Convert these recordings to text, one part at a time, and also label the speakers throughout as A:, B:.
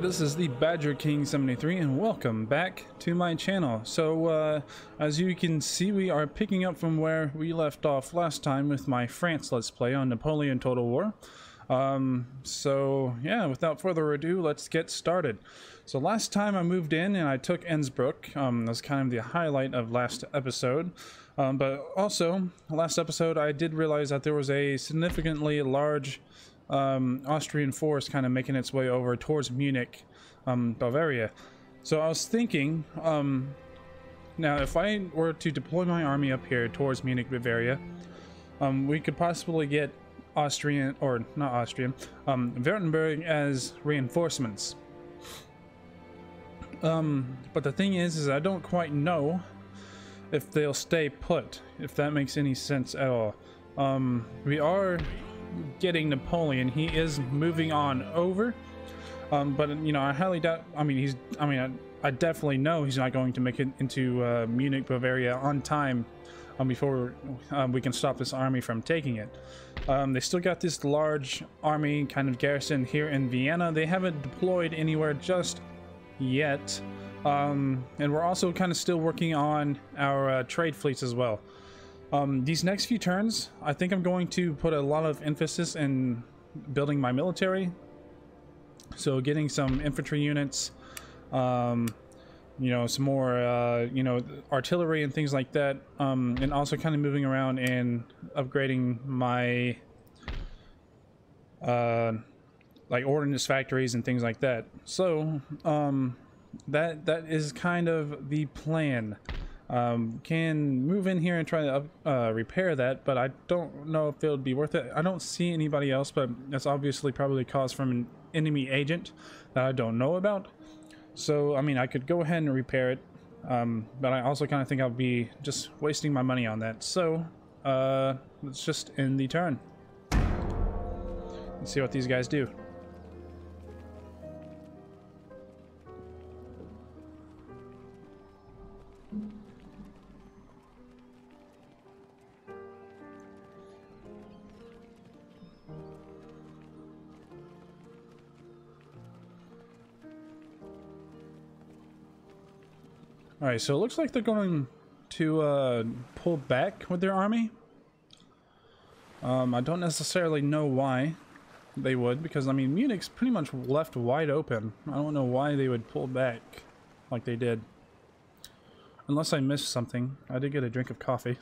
A: this is the Badger King 73 and welcome back to my channel. So as you can see, we are picking up from where we left off last time with my France Let's Play on Napoleon Total War. So yeah, without further ado, let's get started. So last time I moved in and I took Innsbruck. That's kind of the highlight of last episode. But also, last episode I did realize that there was a significantly large Austrian force kind of making its way over towards Munich, Bavaria. So I was thinking, now if I were to deploy my army up here towards Munich, Bavaria, we could possibly get Austrian, or not Austrian, Württemberg as reinforcements. But the thing is I don't quite know if they'll stay put, if that makes any sense at all. We are getting Napoleon. He is moving on over, but you know, I highly doubt. I definitely know he's not going to make it into Munich, Bavaria on time before we can stop this army from taking it. They still got this large army kind of garrison here in Vienna. They haven't deployed anywhere just yet, and we're also kind of still working on our trade fleets as well. These next few turns, I think I'm going to put a lot of emphasis in building my military. So getting some infantry units, you know, some more, you know, artillery and things like that. And also kind of moving around and upgrading my, like ordnance factories and things like that. So, that is kind of the plan. Can move in here and try to repair that, but I don't know if it would be worth it. I don't see anybody else, but that's obviously probably caused from an enemy agent that I don't know about. So I mean, I could go ahead and repair it, but I also kind of think I'll be just wasting my money on that. So let's just end the turn. Let's see what these guys do. Alright, so it looks like they're going to pull back with their army. I don't necessarily know why they would, because I mean Munich's pretty much left wide open. I don't know why they would pull back like they did. Unless I missed something. I did get a drink of coffee.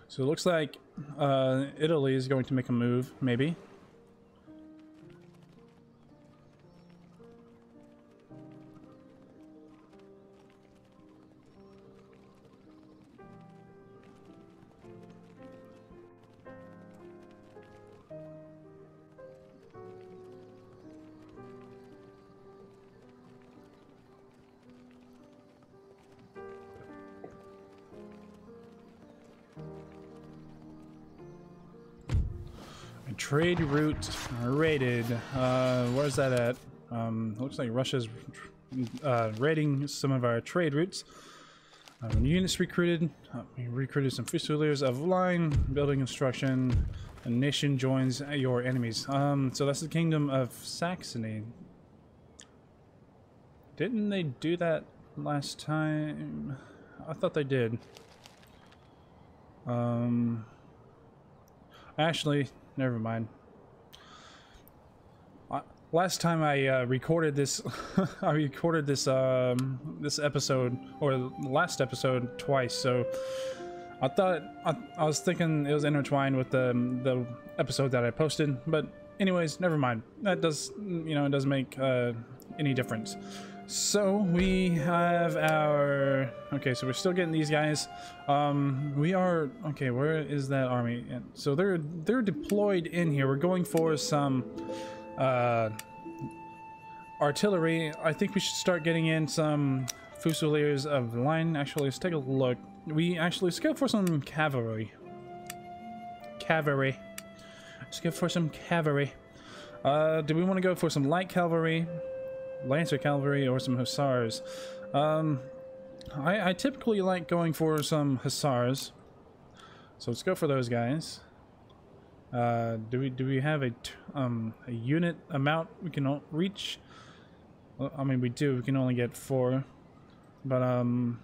A: So it looks like Italy is going to make a move, maybe. Trade route raided. Where's that at? Looks like Russia's raiding some of our trade routes. Units recruited. We recruited some Fusiliers of line, building construction. A nation joins your enemies. So that's the Kingdom of Saxony. Didn't they do that last time? I thought they did. Actually, never mind. Last time I recorded this, I recorded this this episode, or last episode, twice. So I thought I was thinking it was intertwined with the episode that I posted. But anyways, never mind. That does, you know, it doesn't make any difference. So we have our, okay, so we're still getting these guys. We are, okay, where is that army? So they're deployed in here. We're going for some artillery. I think we should start getting in some Fusiliers of line. Actually, let's take a look. Let's go for some cavalry. Let's go for some cavalry. Do we want to go for some light cavalry? Lancer cavalry or some hussars. I typically like going for some hussars, so let's go for those guys. Do we have a unit amount we can reach? Well, I mean, we do. We can only get 4, but all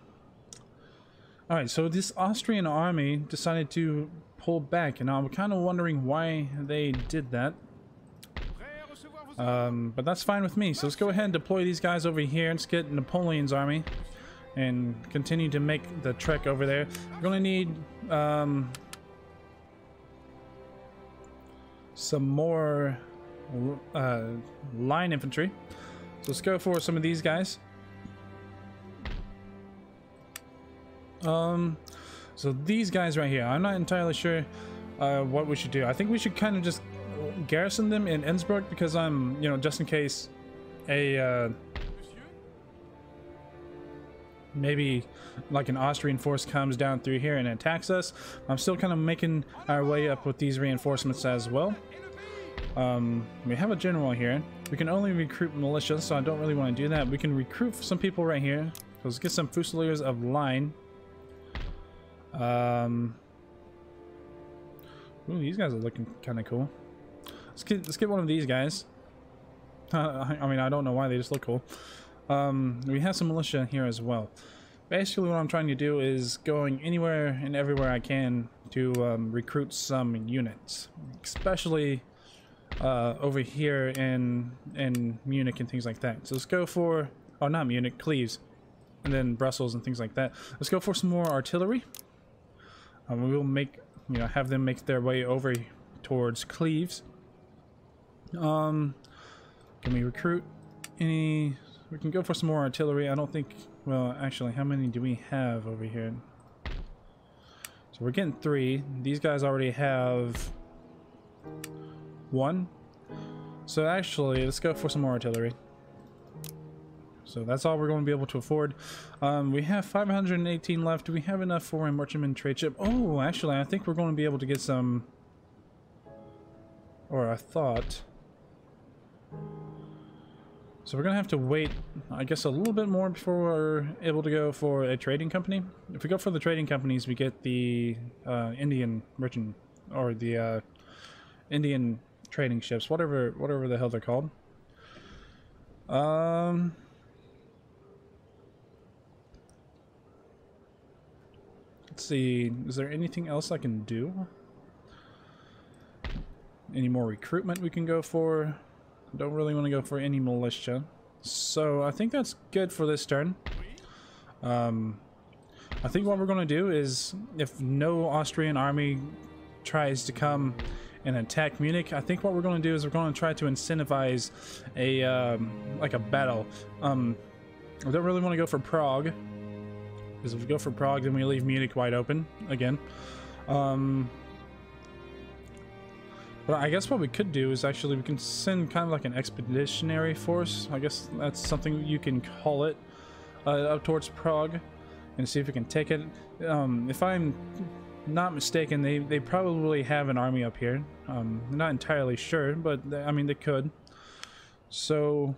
A: right. So this Austrian army decided to pull back, and I'm kind of wondering why they did that. But that's fine with me. So let's go ahead and deploy these guys over here. Let's get Napoleon's army and continue to make the trek over there. We're gonna need some more line infantry. So let's go for some of these guys. So these guys right here, I'm not entirely sure what we should do. I think we should kind of just garrison them in Innsbruck, because I'm, you know, just in case a maybe like an Austrian force comes down through here and attacks us. I'm still kind of making our way up with these reinforcements as well. We have a general here. We can only recruit militia, so I don't really want to do that. We can recruit some people right here. So let's get some Fusiliers of line. Ooh, these guys are looking kind of cool. Let's get one of these guys. I mean, I don't know why, they just look cool. We have some militia here as well. Basically, what I'm trying to do is going anywhere and everywhere I can to recruit some units, especially over here in Munich and things like that. So let's go for, oh, not Munich, Cleves, and then Brussels and things like that. Let's go for some more artillery. We will make, you know, have them make their way over towards Cleves. Can we recruit any? We can go for some more artillery. I don't think, well, actually, how many do we have over here? So we're getting 3. These guys already have 1. So actually, let's go for some more artillery. So that's all we're going to be able to afford. We have 518 left. Do we have enough for a merchantman trade ship? Oh, actually, I think we're going to be able to get some, or I thought. So we're going to have to wait, I guess, a little bit more before we're able to go for a trading company. If we go for the trading companies, we get the Indian merchant, or the Indian trading ships, whatever the hell they're called. Let's see, is there anything else I can do? Any more recruitment we can go for? Don't really want to go for any militia. So I think that's good for this turn. I think what we're going to do is, if no Austrian army tries to come and attack Munich, I think what we're going to do is we're going to try to incentivize a like a battle. I don't really want to go for Prague, because if we go for Prague, then we leave Munich wide open again. But I guess what we could do is actually we can send kind of like an expeditionary force. I guess that's something you can call it, up towards Prague, and see if we can take it. If I'm not mistaken, they probably have an army up here. I'm not entirely sure, but I mean, they could. So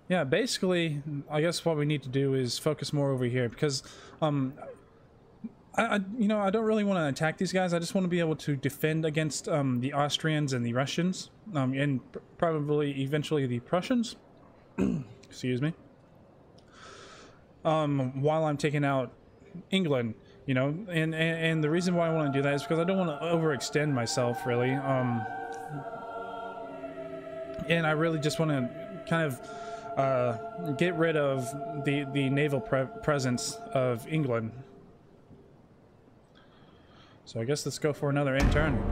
A: yeah, basically, I guess what we need to do is focus more over here, because you know, I don't really want to attack these guys. I just want to be able to defend against the Austrians and the Russians, and probably eventually the Prussians. Excuse me. While I'm taking out England, you know, and the reason why I want to do that is because I don't want to overextend myself, really. And I really just want to kind of get rid of the naval presence of England. So I guess let's go for another intern.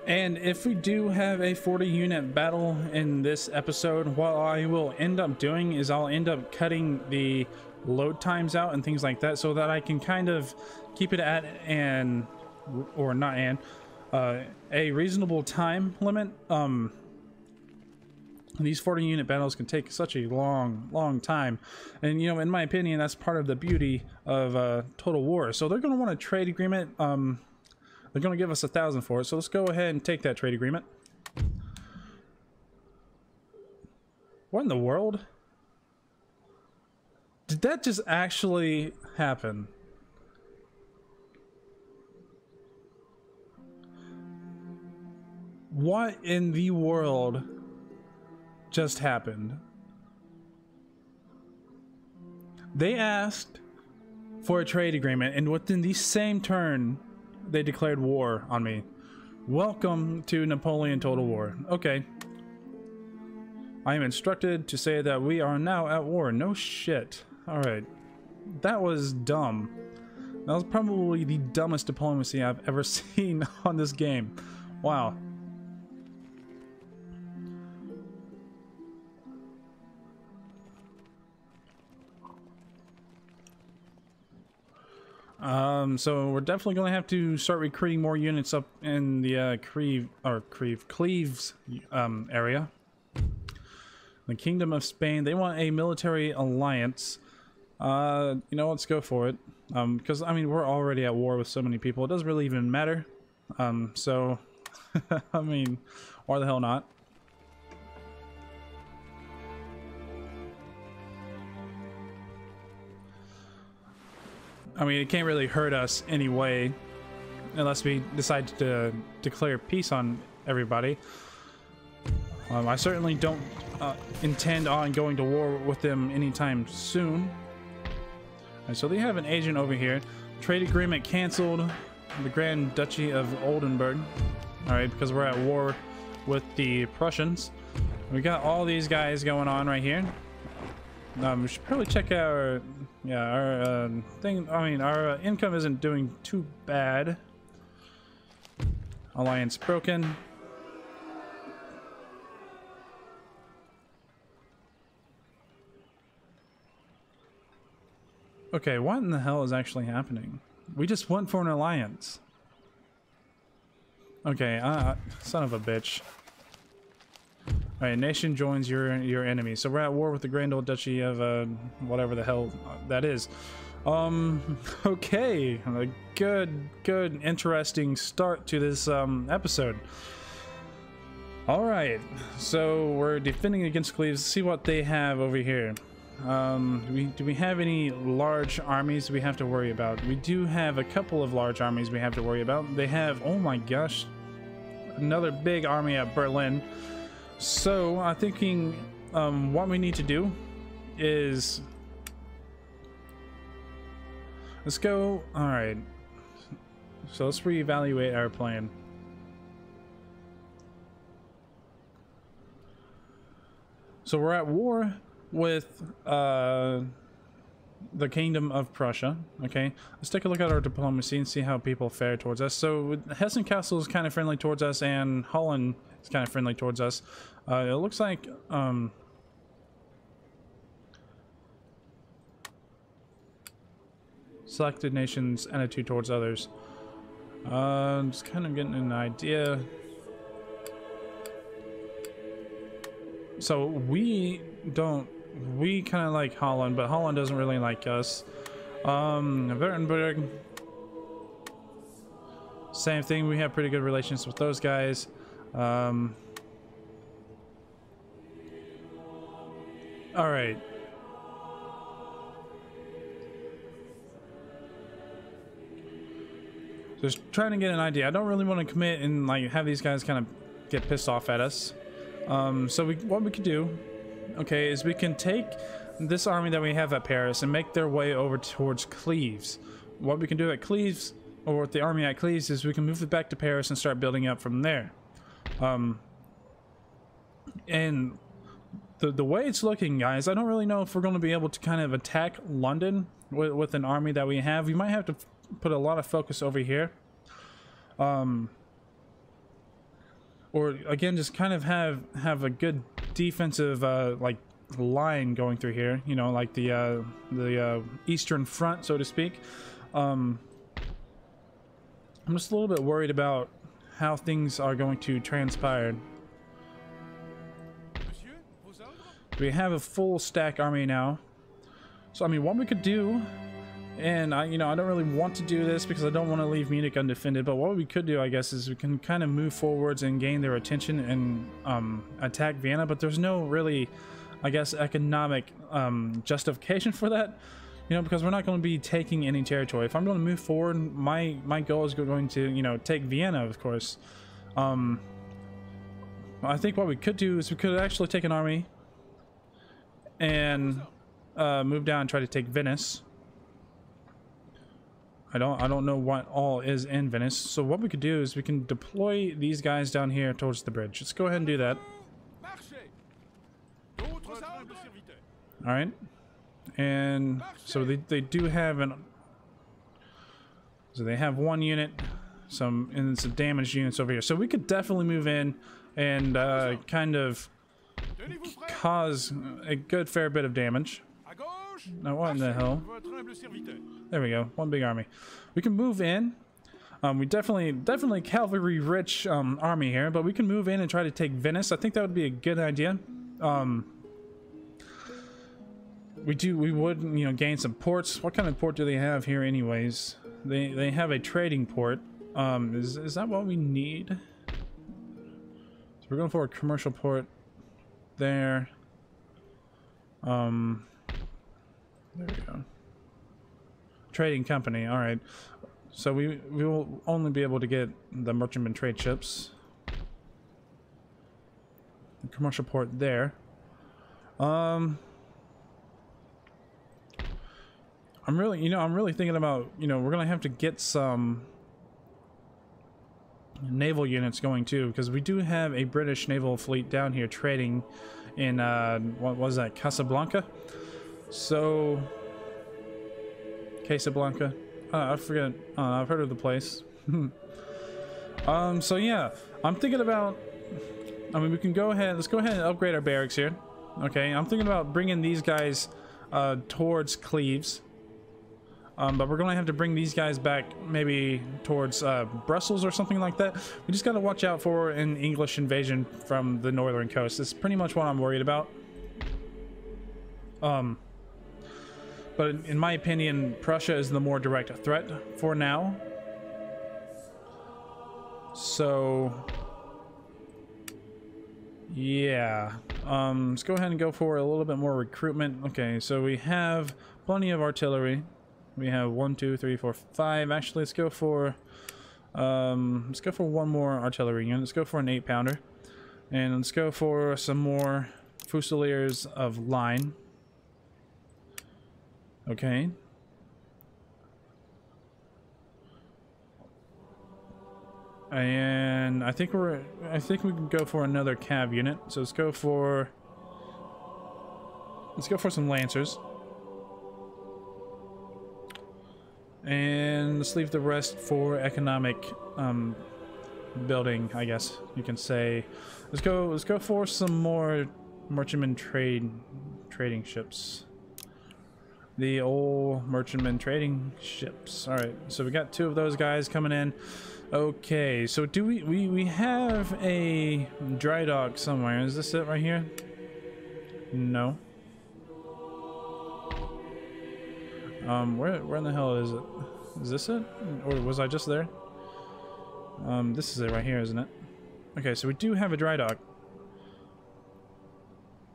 A: And if we do have a 40 unit battle in this episode, what I will end up doing is I'll end up cutting the load times out and things like that, so that I can kind of keep it at a reasonable time limit. These 40 unit battles can take such a long time, and you know, in my opinion, that's part of the beauty of Total War. So they're going to want a trade agreement. They're going to give us 1,000 for it, so let's go ahead and take that trade agreement. What in the world? Did that just actually happen? What in the world just happened? They asked for a trade agreement, and within the same turn, they declared war on me. Welcome to Napoleon Total War. Okay. I am instructed to say that we are now at war. No shit. Alright. That was dumb. That was probably the dumbest diplomacy I've ever seen on this game. Wow. So we're definitely going to have to start recruiting more units up in the Cleves area. The Kingdom of Spain, they want a military alliance. You know, let's go for it. Because, I mean, we're already at war with so many people. It doesn't really even matter. So, I mean, why the hell not? I mean, it can't really hurt us anyway, unless we decide to declare peace on everybody. I certainly don't intend on going to war with them anytime soon. Right, so they have an agent over here. Trade agreement canceled. The Grand Duchy of Oldenburg. Alright, because we're at war with the Prussians. We got all these guys going on right here. We should probably check our... Yeah, our thing... I mean, our income isn't doing too bad. Alliance broken. Okay, what in the hell is actually happening? We just went for an alliance. Okay, son of a bitch. Alright, nation joins your enemy. So we're at war with the Grand Old Duchy of, whatever the hell that is. Okay. A good, interesting start to this, episode. Alright, so we're defending against Cleves. Let's see what they have over here. Do we have any large armies we have to worry about? We do have a couple of large armies we have to worry about. They have, oh my gosh, another big army at Berlin. So I'm thinking what we need to do is let's go. All right, so let's reevaluate our plan. So we're at war with the Kingdom of Prussia. Okay, let's take a look at our diplomacy and see how people fare towards us. So Hessen Castle is kind of friendly towards us, and Holland is kind of friendly towards us. It looks like selected nations' attitude towards others. Just kind of getting an idea. So we kind of like Holland, but Holland doesn't really like us. Württemberg, same thing. We have pretty good relations with those guys. All right. Just trying to get an idea. I don't really want to commit and like have these guys kind of get pissed off at us. So what we could do, okay, is we can take this army that we have at Paris and make their way over towards Cleves. What we can do at Cleves, or with the army at Cleves, is we can move it back to Paris and start building up from there. And the way it's looking, guys, I don't really know if we're going to be able to kind of attack London with an army that we have. We might have to put a lot of focus over here. Or again, just kind of have a good defensive like line going through here, you know, like the Eastern Front, so to speak. I'm just a little bit worried about how things are going to transpire. We have a full stack army now. So I mean, what we could do, and I don't really want to do this because I don't want to leave Munich undefended, but what we could do, I guess, is we can kind of move forwards and gain their attention and attack Vienna, but there's no really, I guess, economic justification for that, because we're not going to be taking any territory. If I'm going to move forward, my goal is going to, take Vienna, of course. I think what we could do is we could actually take an army and move down and try to take Venice. I don't know what all is in Venice. So what we could do is we can deploy these guys down here towards the bridge. Let's go ahead and do that. All right. And so they do have they have one unit, and some damaged units over here. So we could definitely move in and kind of cause a good fair bit of damage. Now what in the hell? There we go. One big army. We can move in. We definitely cavalry rich army here, but we can move in and try to take Venice. I think that would be a good idea. We would gain some ports. What kind of port do they have here anyways? They have a trading port. Is that what we need? So we're going for a commercial port there. There we go. Trading company. All right. So we will only be able to get the merchantman trade ships. The commercial port there. I'm really thinking about, we're gonna have to get some naval units going too, because we do have a British naval fleet down here trading in what was that, Casablanca? So Casablanca, I forget. I've heard of the place. So yeah, I'm thinking about, we can go ahead, let's go ahead and upgrade our barracks here. Okay, I'm thinking about bringing these guys towards Cleves. But we're gonna have to bring these guys back maybe towards Brussels or something like that. We just gotta watch out for an English invasion from the northern coast. That's pretty much what I'm worried about. But in my opinion, Prussia is the more direct threat for now. So yeah, let's go ahead and go for a little bit more recruitment. Okay, so we have plenty of artillery. We have 1, 2, 3, 4, 5. Actually, let's go for one more artillery unit. Let's go for an 8-pounder, and let's go for some more Fusiliers of line. Okay. And I think we can go for another cav unit. So let's go for some lancers. And let's leave the rest for economic building, I guess you can say. Let's go for some more merchantman trading ships. The old merchantman trading ships. All right, so we got 2 of those guys coming in. Okay, so do we have a dry dock somewhere? Is this it right here? No. Where in the hell is it? Is this it? Or was I just there? This is it right here, isn't it? Okay, so we do have a dry dock.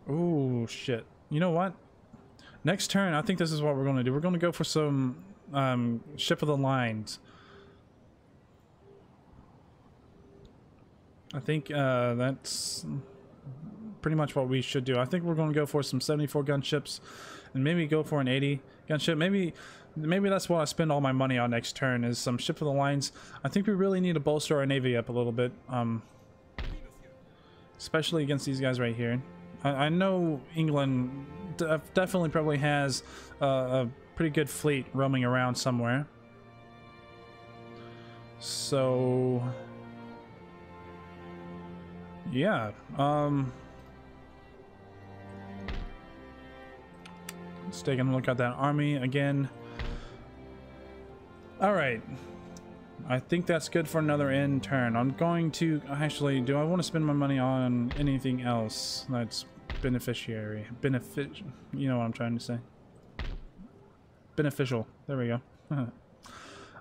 A: Oh shit. You know what? Next turn, I think this is what we're going to do. We're going to go for some ship of the lines. I think that's pretty much what we should do. I think we're going to go for some 74 gun ships and maybe go for an 80 gun ship. Maybe that's what I spend all my money on next turn, is some ship of the lines. I think we really need to bolster our navy up a little bit, especially against these guys right here. I know England definitely probably has a pretty good fleet roaming around somewhere. So yeah, let's take a look at that army again. All right, I think that's good for another end turn. I'm going to actually, do I want to spend my money on anything else that's Beneficiary. You know what I'm trying to say. Beneficial. There we go.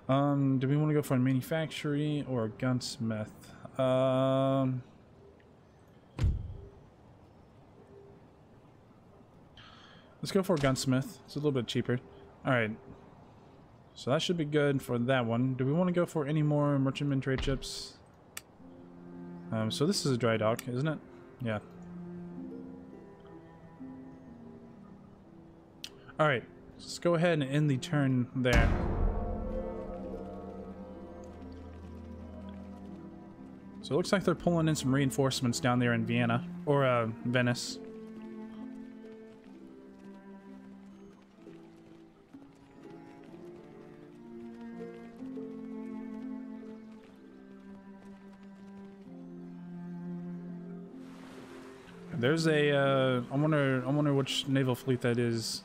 A: Do we want to go for a manufactory or a gunsmith? Let's go for a gunsmith. It's a little bit cheaper. Alright. So that should be good for that one. Do we want to go for any more merchantman trade ships? So this is a dry dock, isn't it? Yeah. Alright. Let's go ahead and end the turn there. So it looks like they're pulling in some reinforcements down there in Vienna. Or, Venice. There's a, I wonder which naval fleet that is.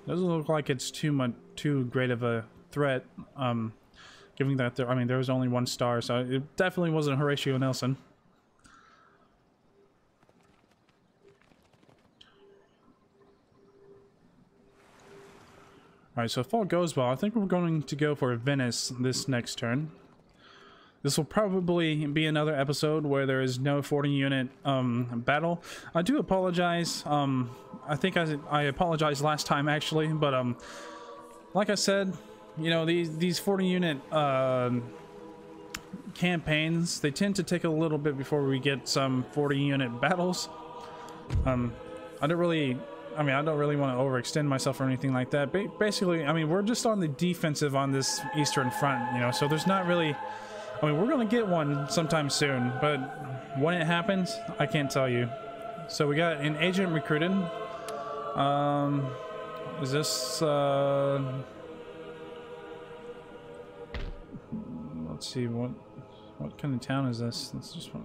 A: Doesn't look like it's too great of a threat, given that there was only one star, so it definitely wasn't Horatio Nelson. Alright, so if all goes well, I think we're going to go for Venice this next turn. This will probably be another episode where there is no 40 unit battle. I do apologize. I think I apologized last time actually, but like I said, you know, these 40 unit campaigns, they tend to take a little bit before we get some 40 unit battles. I don't really want to overextend myself or anything like that. Basically, I mean, we're just on the defensive on this Eastern Front, you know, so there's not really... I mean, we're going to get one sometime soon, but when it happens, I can't tell you. So we got an agent recruited. Is this... let's see, what kind of town is this?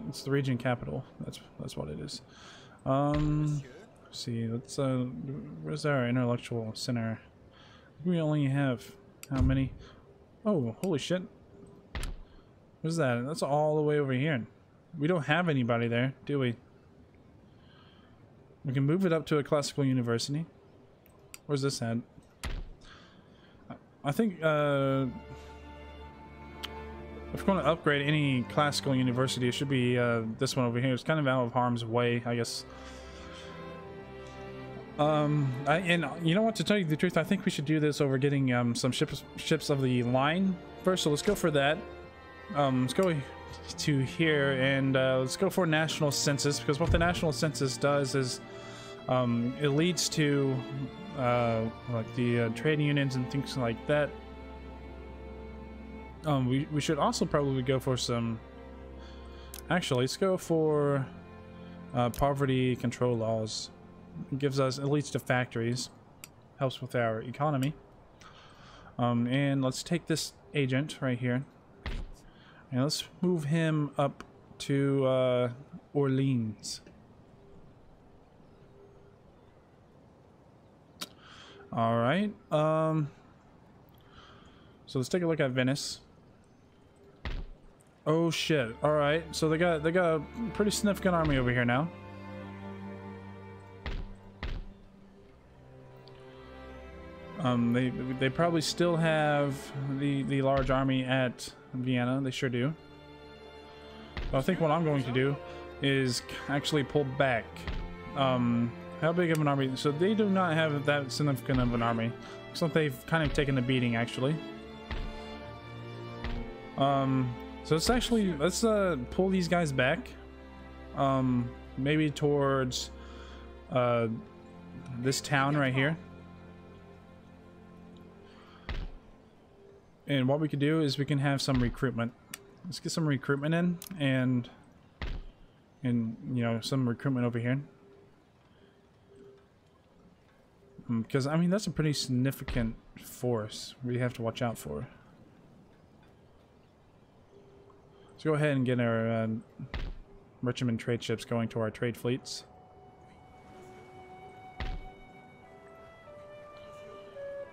A: It's the region capital. That's what it is. Let's see, where's our intellectual center? We only have how many? Oh, holy shit. What's that? That's all the way over here. We don't have anybody there, do we? We can move it up to a classical university. Where's this at? I think, if we're going to upgrade any classical university, it should be this one over here. It's kind of out of harm's way, I guess. And you know what, to tell you the truth, I think we should do this over getting some ships of the line first, so let's go for that. Let's go to here and let's go for national census, because what the national census does is it leads to like the trade unions and things like that. We should also probably go for some, actually let's go for poverty control laws. It gives us, it leads to factories, helps with our economy. And let's take this agent right here and let's move him up to Orleans. All right. So let's take a look at Venice. Oh shit. All right. So they got a pretty significant army over here now. They probably still have the large army at Vienna. They sure do. So I think what I'm going to do is actually pull back. How big of an army? So they do not have that significant of an army. Looks like they've kind of taken a beating actually. So let's pull these guys back. Maybe towards this town right here. And what we could do is we can have some recruitment. Let's get some recruitment in, and you know, some recruitment over here. Because I mean, that's a pretty significant force we have to watch out for. Let's go ahead and get our merchantman trade ships going to our trade fleets.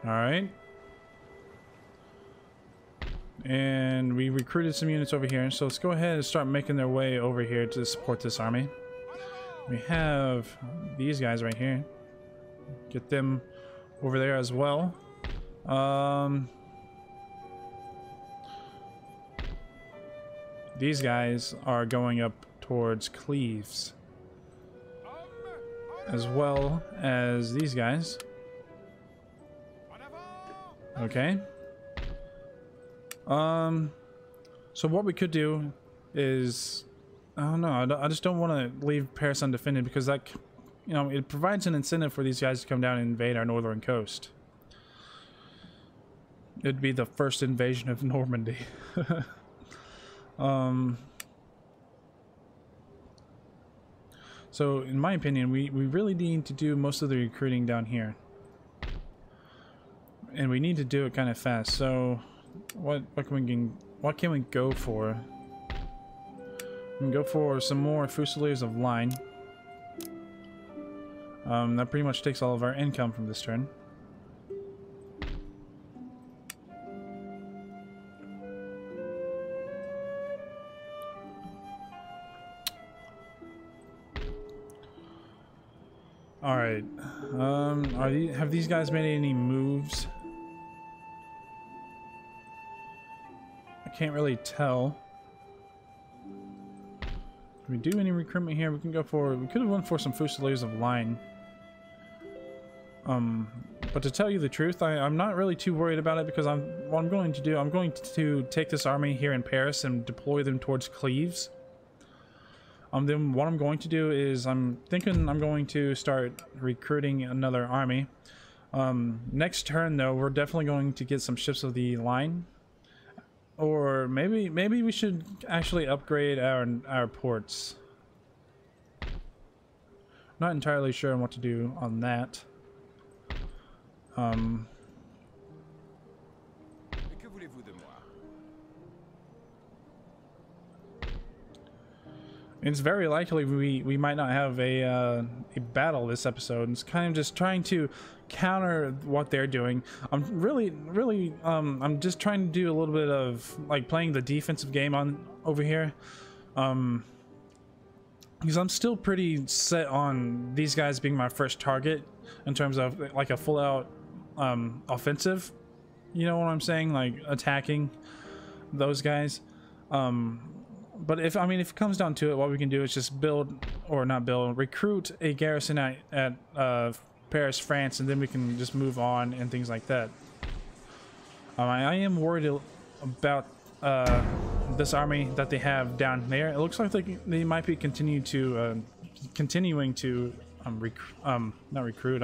A: All right. And we recruited some units over here, so let's go ahead and start making their way over here to support this army. we have these guys right here. Get them over there as well. These guys are going up towards Cleves, as well as these guys. Okay. So what we could do is, I don't know, I just don't want to leave Paris undefended, because that, you know, it provides an incentive for these guys to come down and invade our northern coast. It'd be the first invasion of Normandy. So in my opinion, we really need to do most of the recruiting down here, and we need to do it kind of fast. So what can we go for? We can go for some more Fusiliers of Line. That pretty much takes all of our income from this turn. All right. Have these guys made any moves? I can't really tell. Can we do any recruitment here? We can go for. We could have went for some Fusiliers of Line. But to tell you the truth, I'm not really too worried about it, because what I'm going to do, I'm going to take this army here in Paris and deploy them towards Cleves. Then what I'm going to do is, I'm thinking I'm going to start recruiting another army. Next turn though, we're definitely going to get some ships of the line. Or maybe we should actually upgrade our ports. Not entirely sure on what to do on that. It's very likely we might not have a battle this episode. It's kind of just trying to counter what they're doing. I'm I'm just trying to do a little bit of like playing the defensive game over here, because I'm still pretty set on these guys being my first target in terms of like a full out offensive. You know what I'm saying? Like attacking those guys. But if it comes down to it, what we can do is just recruit a garrison at Paris, France, and then we can just move on and things like that. I am worried about this army that they have down there. It looks like they might be continuing to not recruit.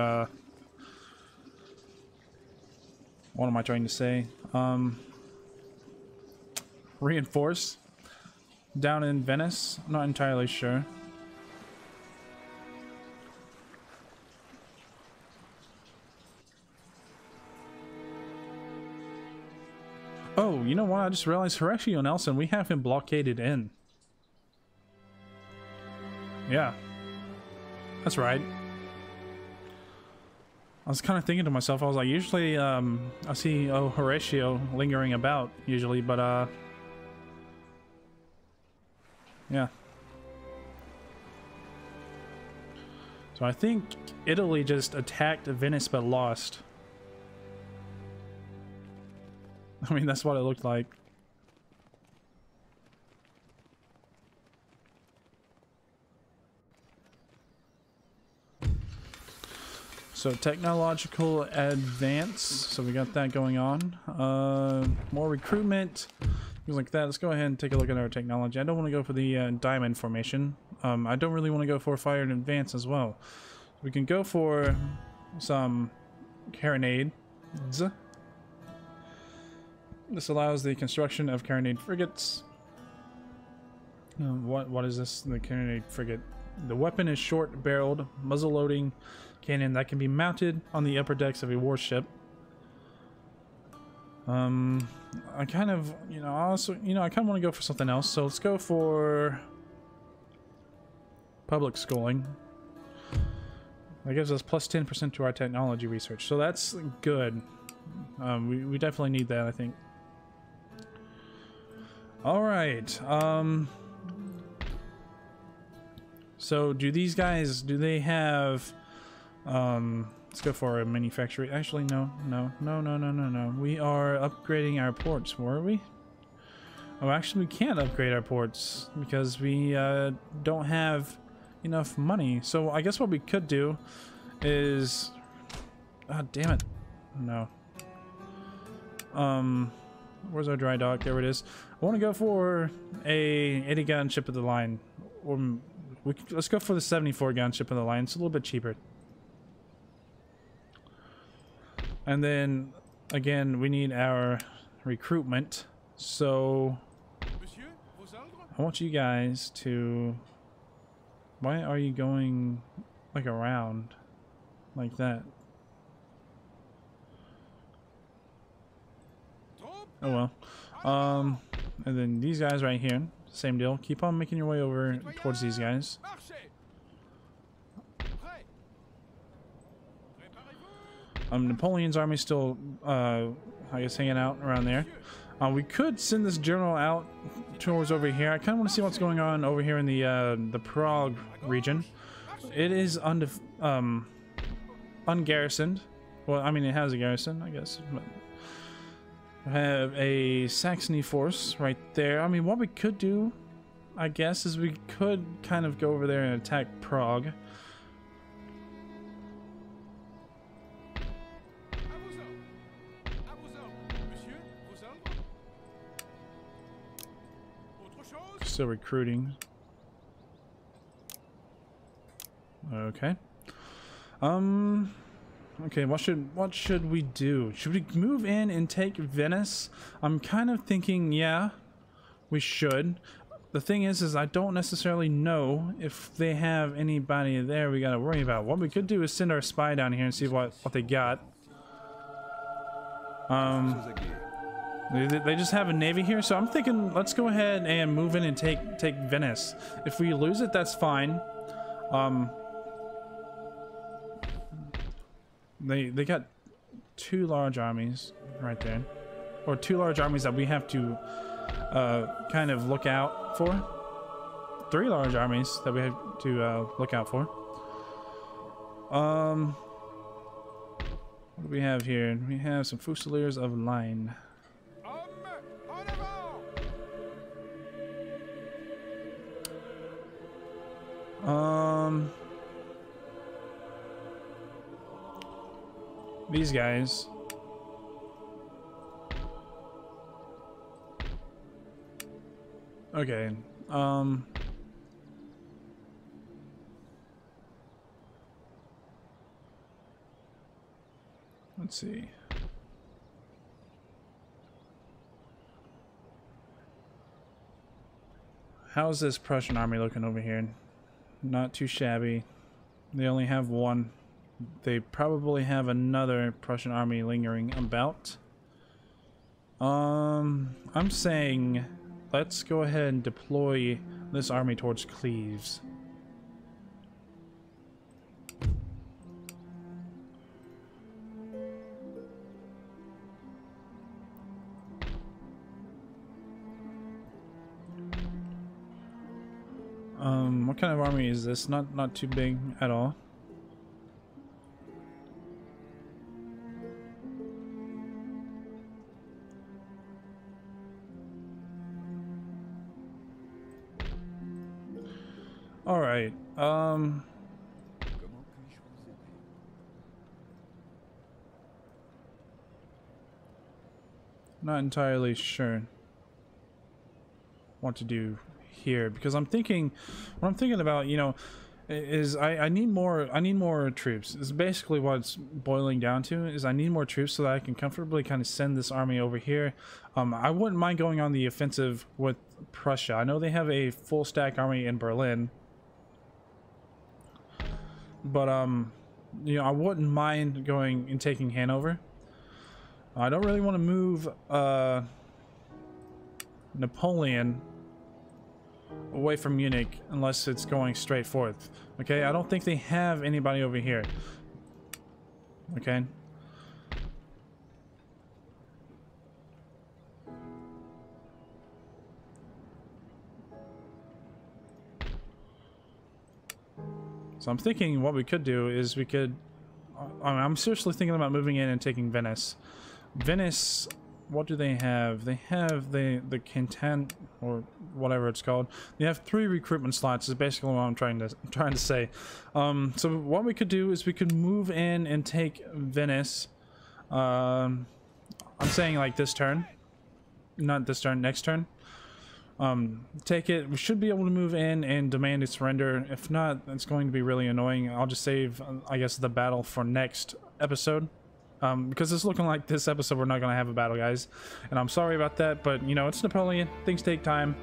A: What am I trying to say? Reinforce. Down in Venice? I'm not entirely sure. Oh, you know what? I just realized Horatio Nelson, we have him blockaded in. Yeah. That's right. I was kind of thinking to myself, I was like, usually I see Horatio lingering about usually, but yeah. So I think Italy just attacked Venice but lost. I mean, that's what it looked like. So technological advance. So we got that going on. More recruitment. Things like that. Let's go ahead and take a look at our technology. I don't want to go for the diamond formation. I don't really want to go for fire and advance as well. We can go for some carronades. This allows the construction of carronade frigates. What is this? The carronade frigate. The weapon is short-barreled, muzzle-loading cannon that can be mounted on the upper decks of a warship. I kind of, I kind of want to go for something else, so let's go for public schooling. That gives us plus 10% to our technology research, so that's good. We definitely need that, I think. All right. So do these guys, do they have, let's go for a manufacturer. Actually, no. We are upgrading our ports, were we? Oh, actually, we can't upgrade our ports because we don't have enough money. So I guess what we could do is... Ah, damn it. No. Where's our dry dock? There it is. I want to go for a 80 gun ship of the line. Or let's go for the 74 gun ship of the line. It's a little bit cheaper. And then, again, we need our recruitment. So... I want you guys to... Why are you going, like, around like that? Oh well. And then these guys right here, same deal. Keep on making your way over towards these guys. Napoleon's army still, I guess, hanging out around there. We could send this general out towards over here. I kind of want to see what's going on over here in the Prague region. It is ungarrisoned. Well, I mean, it has a garrison, I guess. But we have a Saxony force right there. I mean, what we could do, I guess, is we could kind of go over there and attack Prague. Still recruiting. Okay. Okay, what should we do? Should we move in and take Venice? I'm kind of thinking, yeah, we should. The thing is I don't necessarily know if they have anybody there we gotta worry about. What we could do is send our spy down here and see what they got. They just have a navy here, so I'm thinking let's go ahead and move in and take Venice. If we lose it, that's fine. They got 2 large armies right there, or 2 large armies that we have to kind of look out for. 3 large armies that we have to look out for. What do we have here? We have some Fusiliers of Line. These guys. Okay. Let's see. How's this Prussian army looking over here? Not too shabby. They only have 1. They probably have another Prussian army lingering about. I'm saying let's go ahead and deploy this army towards Cleves. What kind of army is this? Not too big at all. All right. Not entirely sure what to do here, because what I'm thinking about, you know, is I need more troops. It's basically what it's boiling down to, is I need more troops so that I can comfortably kind of send this army over here. I wouldn't mind going on the offensive with Prussia. I know they have a full stack army in Berlin, but you know, I wouldn't mind going and taking Hanover. I don't really want to move Napoleon away from Munich unless it's going straight forth. Okay, I don't think they have anybody over here. Okay. So I'm thinking what we could do is we could... I'm seriously thinking about moving in and taking Venice. Venice, what do they have? They have the Cantan, or whatever it's called. They have 3 recruitment slots is basically what I'm trying to say. So what we could do is we could move in and take Venice. I'm saying like this turn. Not this turn, next turn. Take it. We should be able to move in and demand a surrender. If not, it's going to be really annoying. I'll just save, I guess, the battle for next episode. Because it's looking like this episode we're not going to have a battle, guys. And I'm sorry about that, but, you know, it's Napoleon. Things take time.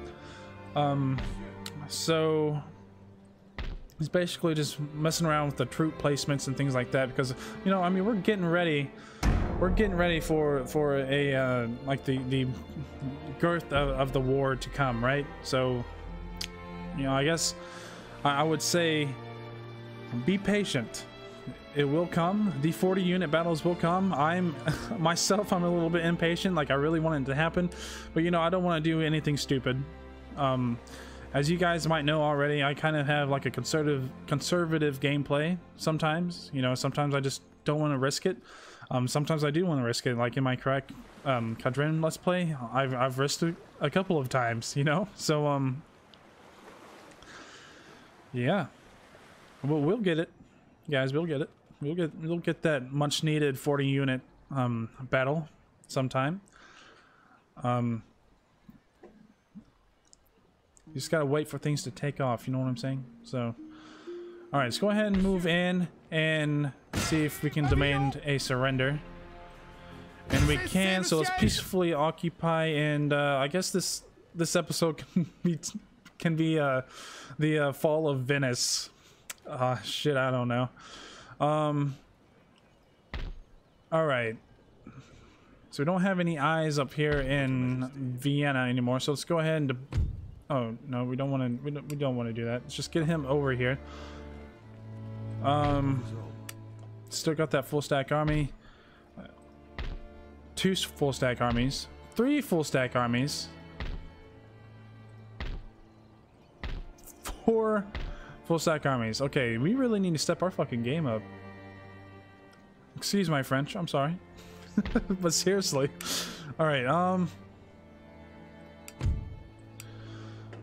A: So... he's basically just messing around with the troop placements and things like that. Because, you know, I mean, we're getting ready... we're getting ready for a like the girth of the war to come, right? So, you know, I guess I would say be patient. It will come. The 40 unit battles will come. I'm myself, I'm a little bit impatient. Like, I really want it to happen, but you know, I don't want to do anything stupid. As you guys might know already, I kind of have like a conservative gameplay sometimes. You know, sometimes I just don't want to risk it. Sometimes I do want to risk it, like in my correct Kadrin Let's Play. I've risked it a couple of times, you know? So, yeah. We'll get it. Guys, we'll get it. We'll get that much needed 40 unit battle sometime. You just gotta wait for things to take off, you know what I'm saying? So, alright, let's go ahead and move in and see if we can demand a surrender. And we can, so let's peacefully occupy, and I guess this episode can be the fall of Venice. Shit, I don't know. Alright. So we don't have any eyes up here in Vienna anymore, so let's go ahead and... oh, no, we don't want to do that. Let's just get him over here. Still got that full stack army. 2 full stack armies. 3 full stack armies. 4 full stack armies. Okay, we really need to step our fucking game up. Excuse my French, I'm sorry. But seriously. Alright,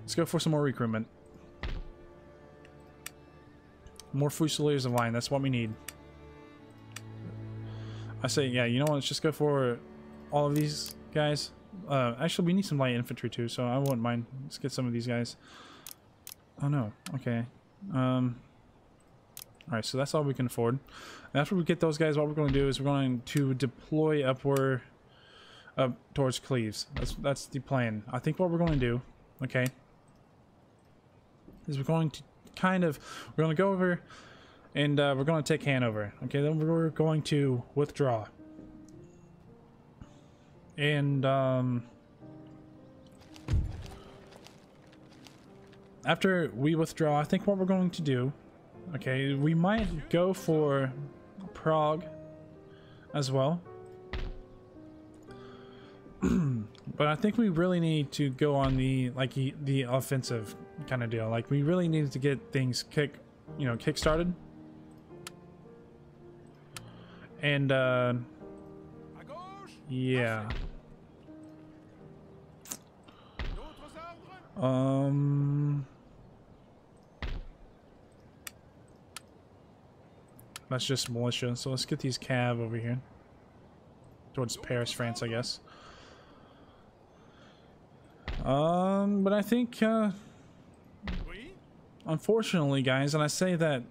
A: let's go for some more recruitment. More Fusiliers of line, that's what we need. I say, yeah, you know what, let's just go for all of these guys. Actually, we need some light infantry too, so I wouldn't mind. Let's get some of these guys. Oh no, okay. Alright, so that's all we can afford. And after we get those guys, what we're going to do is we're going to deploy upward, up towards Cleves. That's the plan. I think what we're going to do, okay, is we're going to we're going to go over and we're going to take Hanover. Okay, then we're going to withdraw. And after we withdraw, I think what we're going to do, okay, we might go for Prague as well. But I think we really need to go on the the offensive kind of deal. Like, we really need to get things kick started. And yeah. That's just militia. So let's get these cav over here towards Paris, France, I guess. But I think, unfortunately, guys, and I say that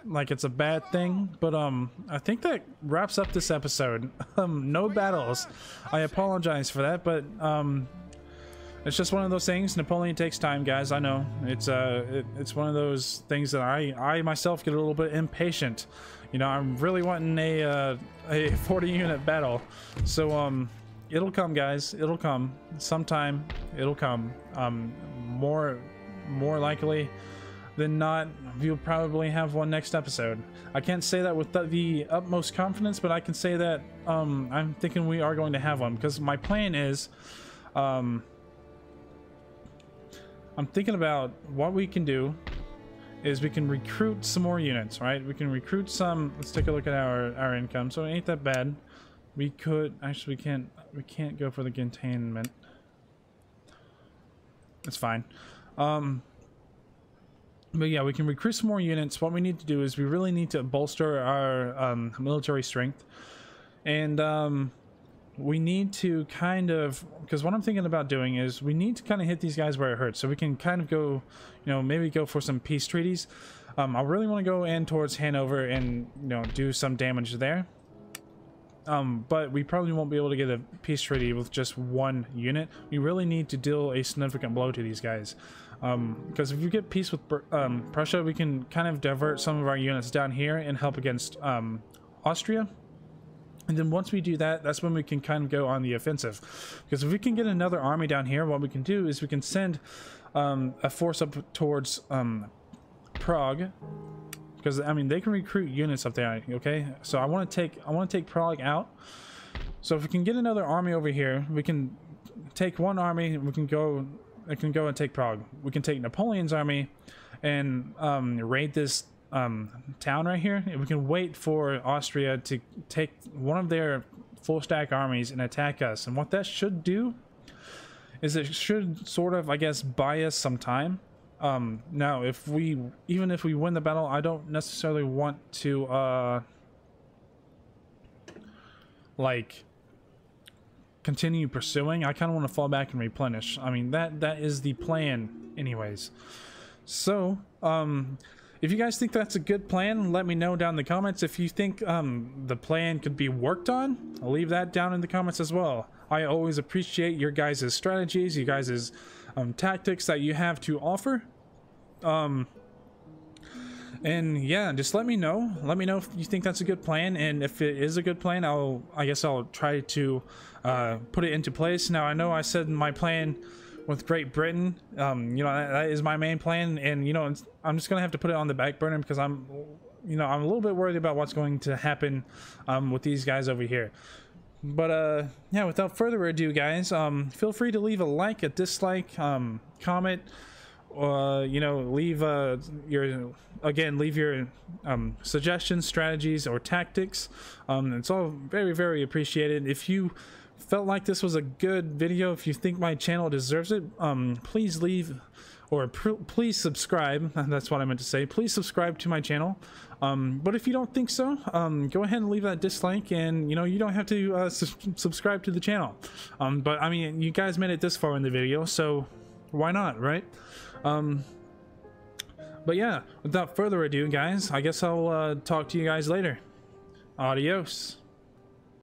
A: like it's a bad thing, but I think that wraps up this episode. No battles. I apologize for that, but it's just one of those things. Napoleon takes time, guys. I know it's one of those things that I myself get a little bit impatient. You know, I'm really wanting a 40 unit battle, so it'll come, guys. It'll come sometime. It'll come. More likely than not, you'll probably have one next episode. I can't say that with the utmost confidence, but I can say that I'm thinking we are going to have one, because my plan is, I'm thinking about what we can do is we can recruit some more units, right? We can recruit some. Let's take a look at our income. So it ain't that bad. We could actually we can't go for the containment. It's fine. But yeah, we can recruit some more units. What we need to do is we really need to bolster our military strength, and we need to kind of, because what I'm thinking about doing is we need to kind of hit these guys where it hurts, so we can kind of go, you know, maybe go for some peace treaties. I really want to go in towards Hanover and, you know, do some damage there. But we probably won't be able to get a peace treaty with just one unit. We really need to deal a significant blow to these guys. Because if we get peace with Prussia, we can kind of divert some of our units down here and help against Austria. And then once we do that, that's when we can kind of go on the offensive. Because if we can get another army down here, what we can do is we can send a force up towards Prague. Because I mean, they can recruit units up there. Okay, so I want to take Prague out. So if we can get another army over here, we can take one army. We can go. It can go and take Prague. We can take Napoleon's army and raid this town right here. And we can wait for Austria to take one of their full stack armies and attack us. And what that should do is it should sort of, I guess, buy us some time. Now, even if we win the battle, I don't necessarily want to like continue pursuing. I kind of want to fall back and replenish. I mean, that is the plan anyways. So if you guys think that's a good plan, let me know down in the comments. If you think the plan could be worked on, I'll leave that down in the comments as well. I always appreciate your guys' strategies, you guys' tactics that you have to offer. And yeah, just let me know if you think that's a good plan, and if it is a good plan, I guess I'll try to put it into place. Now, I know I said my plan with Great Britain, you know, that is my main plan, and you know, I'm just gonna have to put it on the back burner because I'm a little bit worried about what's going to happen with these guys over here. But yeah, without further ado, guys, feel free to leave a like, a dislike, comment, you know, leave your suggestions, strategies, or tactics. It's all very, very appreciated. If you felt like this was a good video, if you think my channel deserves it, please leave, or please subscribe. That's what I meant to say. Please subscribe to my channel. But if you don't think so, go ahead and leave that dislike, and you know, you don't have to subscribe to the channel. But I mean, you guys made it this far in the video, so why not, right? But yeah, without further ado, guys, I guess I'll talk to you guys later. Adios.